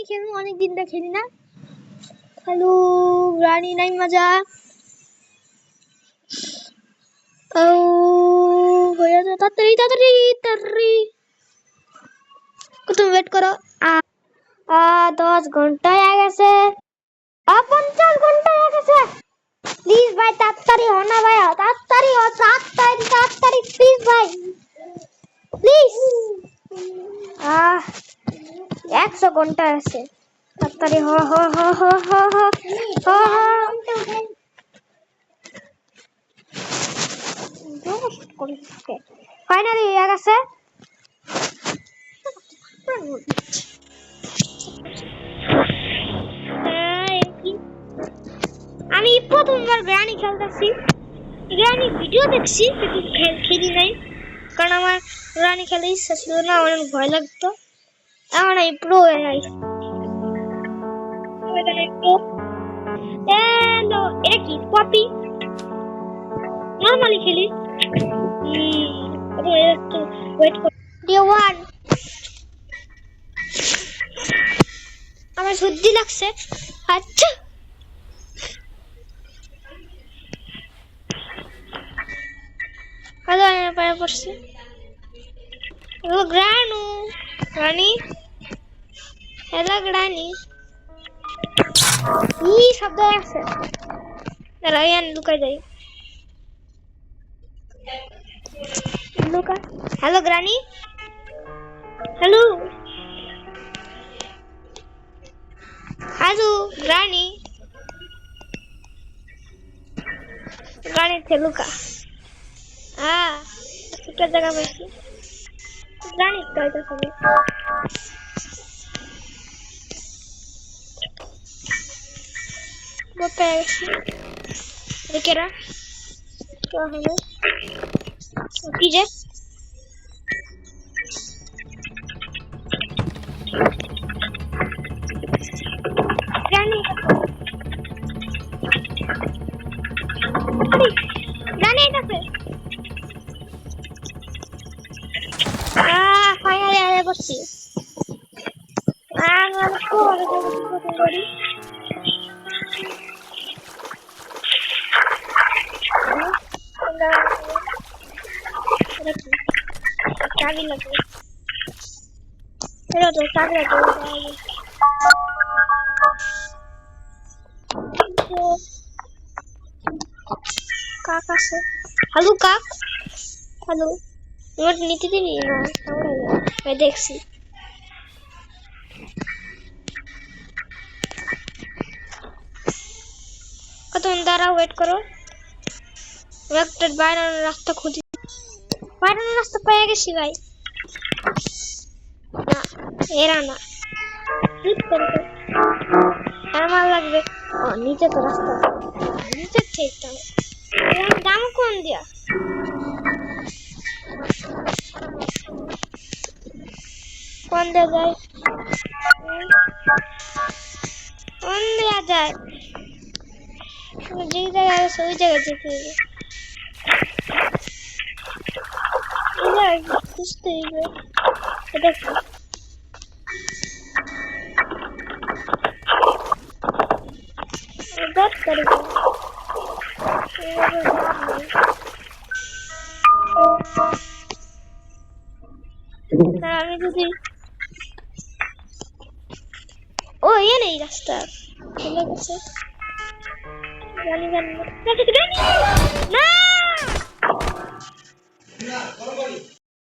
Granny খেলবো, অনেকদিন তো খেলি না। হ্যালো গ্রানি নাই মজা। ও হয়ে যাচ্ছে, তাড়াতাড়ি তাড়াতাড়ি তাড়াতাড়ি, তুমি ওয়েট করো। 10 ঘন্টা হয়ে গেছে, 50 ঘন্টা হয়ে গেছে। প্লিজ ভাই তাড়াতাড়ি হও না ভাই, তাড়াতাড়ি হও, তাড়াতাড়ি তাড়াতাড়ি প্লিজ ভাই প্লিজ। 100 ঘন্টা আছে, তাড়াতাড়ি হ হ হ হ হ হ হ। ফাইনালি হয়ে গেছে। আমি প্রথমবার গ্রানি খেলতেছি, গ্রানি ভিডিও দেখছি কিন্তু খেলি নাই, কারণ আমার গ্রানি খেলার ইচ্ছা ছিল না, আমার অনেক ভয় লাগতো। এখন আমি প্রো হয়ে গেছি। এটা কি পপি? নরমালি খেলি। একটু ওয়েট কর। ডে 1 আমার সর্দি লাগছে। আচ্ছা হ্যালো, আমি পায়ে পড়ছি। হ্যালো গ্রানু, গ্রানি, হ্যালো গ্রানি। কি শব্দ আছে? দাঁড়াই আমি লুকাই যাই। লুকা। Hello granny, hello hello granny, granny তে লুকা। একটা জায়গা পাইছি, গ্রানি তো এটা সবে বলতে গেছি। রেকেরা তো হলো কি যে গ্রানি, গ্রানি এটাছে। ফাইনালি আয়া করছি। আমি খুব ভালো করি। চাবি লাগবে, এরা তো চাবি লাগবে। কাক আছে। হ্যালো কাক, হ্যালো। তোমার নিতে দিবি না? আমি দেখছি। কতক্ষণ দাঁড়া, ওয়েট করো। একটা বাইরের রাস্তা খুঁজি। বাইরের রাস্তা পেয়ে গেছি ভাই। না এরা না, আমার লাগবে। ও নিচে তো রাস্তা, নিচে ঠিক দাম কোন দিয়া? কোন দিয়া যায়? কোন দিয়া যায়? যে জায়গায় আছে ওই জায়গায় যেতে হবে। খুঁজতে হবে। এটা দরকারি আমি যদি ও এ নেই রাস্তা চলে গেছে। না